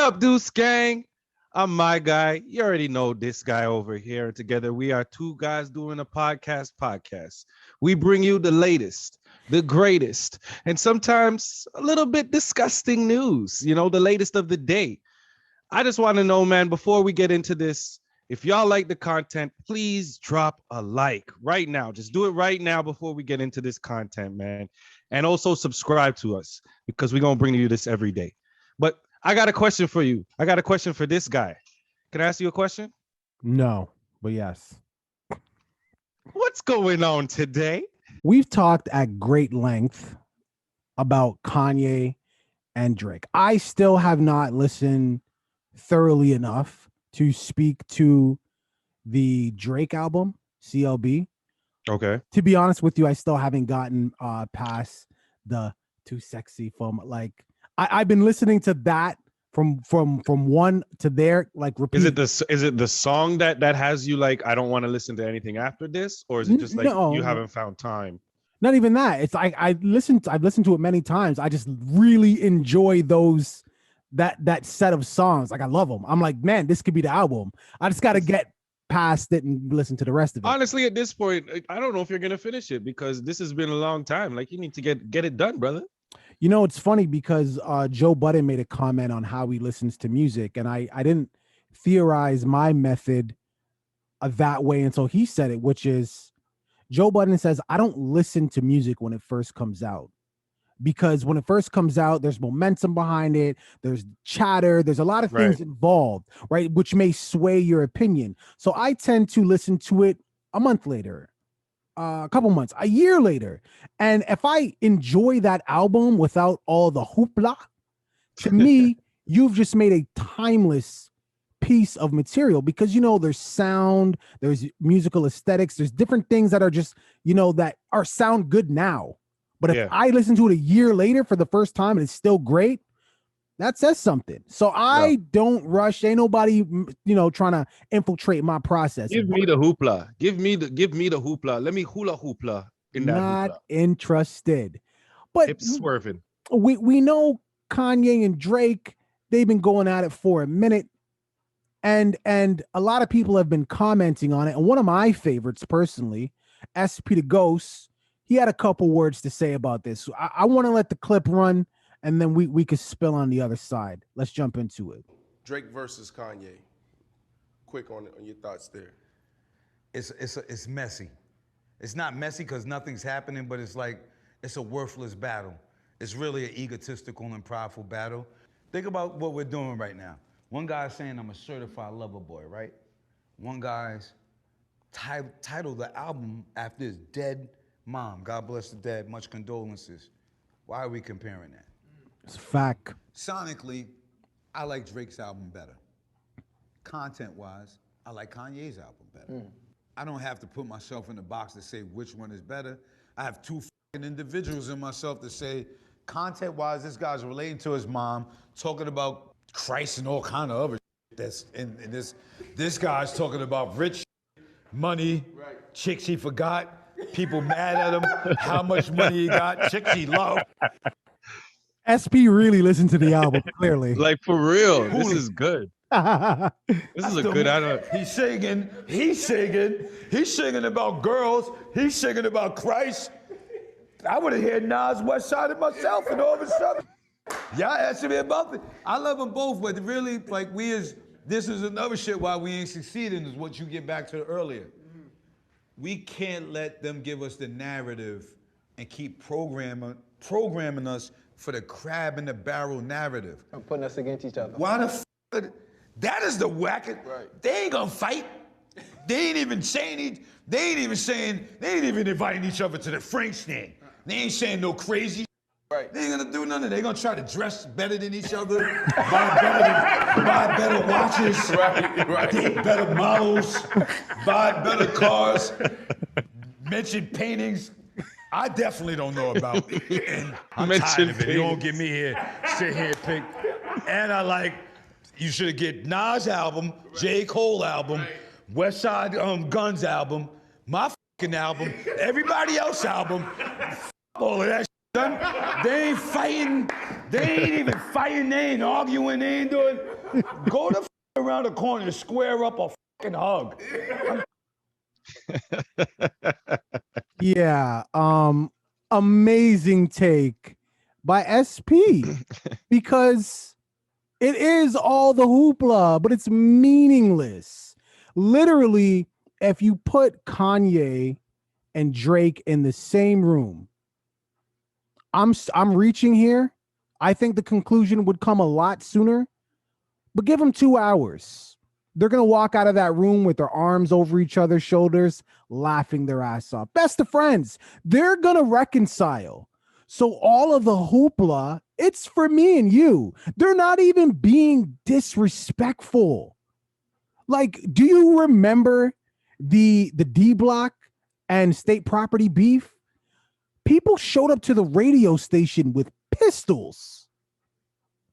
up, Deuce Gang? I'm my guy. You already know this guy over here. Together, we are two guys doing a podcast. We bring you the latest, the greatest, and sometimes a little bit disgusting news, the latest of the day. I just want to know, man, before we get into this, if y'all like the content, please drop a like right now. Just do it right now before we get into this content, man. And also subscribe to us because we're going to bring you this every day. But I got a question for you. I got a question for this guy. Can I ask you a question? No, but yes. What's going on today? We've talked at great length about Kanye and Drake. I still have not listened thoroughly enough to speak to the Drake album, CLB. Okay. To be honest with you, I still haven't gotten past the Too Sexy from I've been listening to that from one to there, like repeat. Is it the song that has you like, I don't want to listen to anything after this, or is it just like you haven't found time? Not even that. It's I've listened to it many times. I just really enjoy that set of songs. Like I love them. I'm like, man, this could be the album. I just got to get past it and listen to the rest of it. Honestly, at this point, I don't know if you're gonna finish it because this has been a long time. Like you need to get it done, brother. It's funny because Joe Budden made a comment on how he listens to music, and I didn't theorize my method that way until he said it, which is Joe Budden says, I don't listen to music when it first comes out. Because when it first comes out, there's momentum behind it. There's chatter. There's a lot of things involved, right? Which may sway your opinion. So I tend to listen to it a month later, a couple months, a year later. And if I enjoy that album without all the hoopla, to me, you've just made a timeless piece of material because, there's sound, there's musical aesthetics, there's different things that are just, that are sound good now. But if I listen to it a year later for the first time and it's still great, that says something. So I don't rush. Ain't nobody, trying to infiltrate my process. Give me the hoopla. Give me the hoopla. Let me hula hoopla in that. Not interested. But hip swerving. We know Kanye and Drake, they've been going at it for a minute. And a lot of people have been commenting on it. And one of my favorites personally, SP the Ghost, he had a couple words to say about this. So I want to let the clip run, and then we could spill on the other side. Let's jump into it. Drake versus Kanye. Quick on your thoughts there. It's messy. It's not messy because nothing's happening, but it's like it's a worthless battle. It's really an egotistical and prideful battle. Think about what we're doing right now. One guy's saying I'm a certified lover boy, right? One guy's titled the album after his dead mom. God bless the dead. Much condolences. Why are we comparing that? It's a fact. Sonically, I like Drake's album better. Content-wise, I like Kanye's album better. I don't have to put myself in the box to say which one is better. I have two fucking individuals in myself to say, content-wise, this guy's relating to his mom, talking about Christ and all kind of other shit that's in this. This guy's talking about rich money, chicks he forgot, people mad at him, how much money he got, chicks he loved. SP really listened to the album, clearly. Like, for real, this is good. This is a good album. He's singing about girls, he's singing about Christ. I would have heard Nas West Side of myself, and all of a sudden, y'all asking me about it. I love them both, but really, like, this is another shit why we ain't succeeding, is what you get back to earlier. We can't let them give us the narrative and keep programming us for the crab in the barrel narrative. And putting us against each other. Why the f***? That is the wackest. Right. They ain't gonna fight. They ain't even inviting each other to the Frank stand. They ain't saying no crazy. Right. They ain't gonna do nothing. They gonna try to dress better than each other, buy better watches, date better models, buy better cars, mention paintings. I definitely don't know about it. And I'm tired of it. You don't get me here, sit here and pick. And I like, you should get Nas album, J. Cole album, West Side Guns album, my fucking album, everybody else album. All of that shit done. They ain't fighting. They ain't even fighting, they ain't arguing, they ain't doing. Go the around the corner and square up a fucking hug. Yeah. Amazing take by SP because it is all the hoopla, but it's meaningless. Literally, if you put Kanye and Drake in the same room, I'm reaching here. I think the conclusion would come a lot sooner, but give them 2 hours. They're going to walk out of that room with their arms over each other's shoulders, laughing their ass off. Best of friends. They're going to reconcile. So all of the hoopla, it's for me and you. They're not even being disrespectful. Like, do you remember the D Block and State Property beef? People showed up to the radio station with pistols.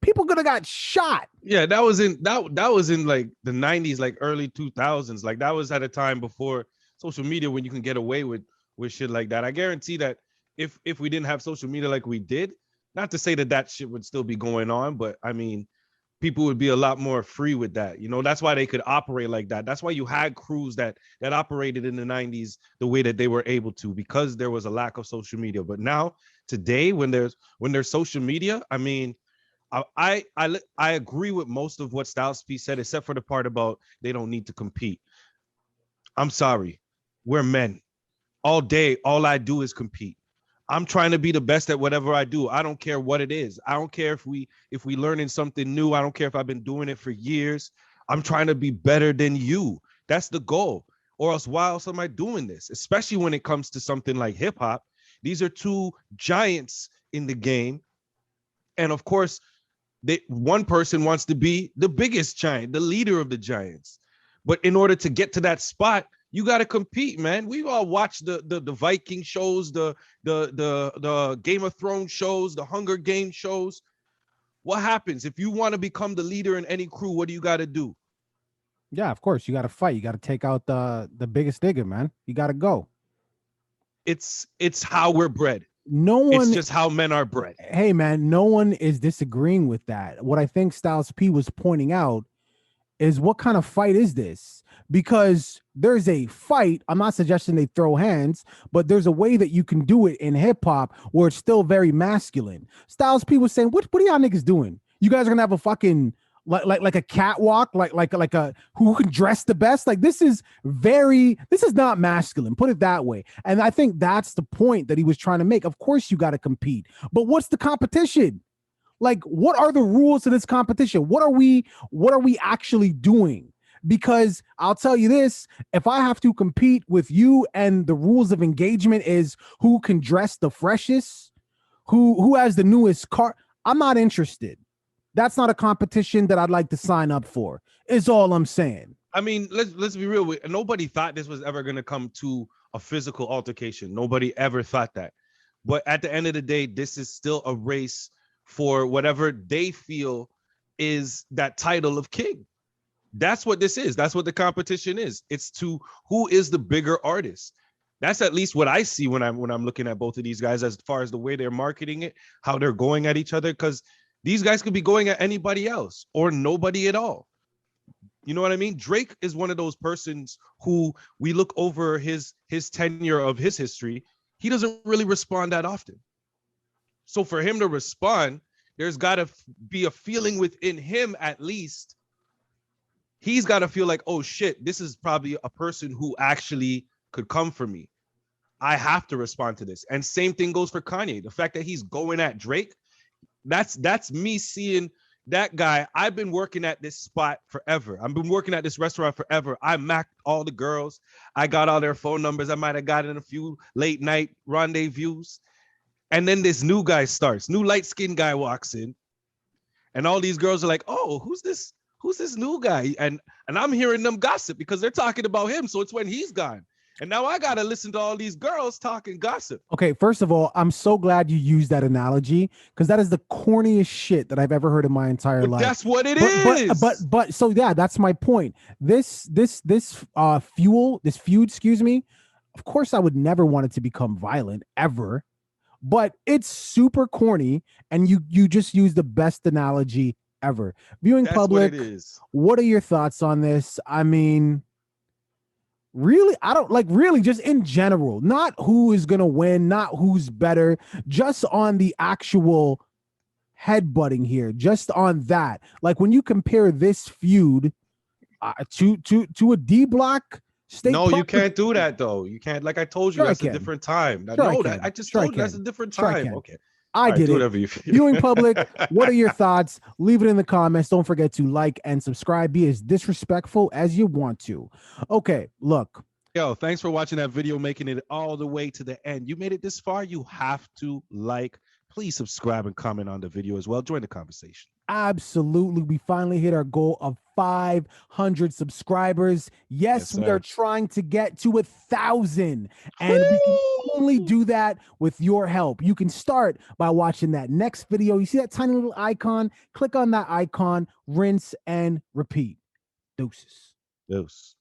People could have got shot. Yeah, that was in like the 90s, like early 2000s. Like that was at a time before social media when you can get away with shit like that. I guarantee that if we didn't have social media like we did, not to say that shit would still be going on, but I mean, people would be a lot more free with that. You know, that's why they could operate like that. That's why you had crews that operated in the 90s the way that they were able to, because there was a lack of social media. But now, today, when there's social media, I mean, I agree with most of what Styles P said, except for the part about they don't need to compete. I'm sorry. We're men. All day, all I do is compete. I'm trying to be the best at whatever I do. I don't care what it is. I don't care if we learning something new. I don't care if I've been doing it for years. I'm trying to be better than you. That's the goal. Or else why else am I doing this? Especially when it comes to something like hip hop. These are two giants in the game. And of course, one person wants to be the biggest giant, the leader of the giants. But in order to get to that spot, you got to compete, man. We've all watched the Viking shows, the Game of Thrones shows, the Hunger Games shows. What happens if you want to become the leader in any crew? What do you got to do? Yeah, of course. You got to fight. You got to take out the biggest nigga, man. You got to go. It's how we're bred. No one. It's just how men are bred. Hey, man, no one is disagreeing with that. What I think Styles P was pointing out is what kind of fight is this? Because there's a fight. I'm not suggesting they throw hands, but there's a way that you can do it in hip hop where it's still very masculine. Styles P was saying, what are y'all niggas doing? You guys are gonna have a fucking like a catwalk, like a who can dress the best? Like this is not masculine, put it that way. And I think that's the point that he was trying to make. Of course you got to compete, but what's the competition? Like, what are the rules to this competition? What are we actually doing? Because I'll tell you this, if I have to compete with you and the rules of engagement is who can dress the freshest, who has the newest car, I'm not interested. That's not a competition that I'd like to sign up for, is all I'm saying. I mean, let's be real. Nobody thought this was ever going to come to a physical altercation. Nobody ever thought that. But at the end of the day, this is still a race for whatever they feel is that title of king. That's what this is. That's what the competition is. It's to who is the bigger artist. That's at least what I see when I'm looking at both of these guys, as far as the way they're marketing it, how they're going at each other, because these guys could be going at anybody else or nobody at all. You know what I mean? Drake is one of those persons who we look over his tenure of his history. He doesn't really respond that often. So for him to respond, there's got to be a feeling within him, at least. He's got to feel like, oh shit, this is probably a person who actually could come for me. I have to respond to this. And same thing goes for Kanye. The fact that he's going at Drake, that's me seeing that guy. I've been working at this spot forever. I've been working at this restaurant forever. I mapped all the girls. I got all their phone numbers. I might have gotten a few late night rendezvous. And then this new guy starts. New light-skinned guy walks in. And all these girls are like, oh, who's this? Who's this new guy? And I'm hearing them gossip because they're talking about him. So it's when he's gone. And now I got to listen to all these girls talking gossip. Okay, first of all, I'm so glad you used that analogy because that is the corniest shit that I've ever heard in my entire life. That's what it is. But so yeah, that's my point. This feud, excuse me. Of course, I would never want it to become violent ever. but it's super corny, and you just use the best analogy ever. Viewing That's public, what it is. what are your thoughts on this? I mean, really, I don't like really just in general, not who is gonna win, not who's better, just on the actual headbutting here, just on that. Like when you compare this feud to a D Block state. No, you property- can't do that though. You can't. Like I told you, Sure I that's a can. different time. Sure I No, can. I just Sure I told you that's a can. different Sure I time. can. Okay. I All right, did do it. whatever you feel. Viewing public, what are your thoughts? Leave it in the comments. Don't forget to like and subscribe. Be as disrespectful as you want to. Okay, look. Yo, thanks for watching that video, making it all the way to the end. You made it this far, you have to like. Please subscribe and comment on the video as well. Join the conversation. Absolutely. We finally hit our goal of 500 subscribers. Yes, we sir. are trying to get to 1,000, and we can only do that with your help. You can start by watching that next video. You see that tiny little icon? Click on that icon, rinse and repeat. Deuces. Deuce.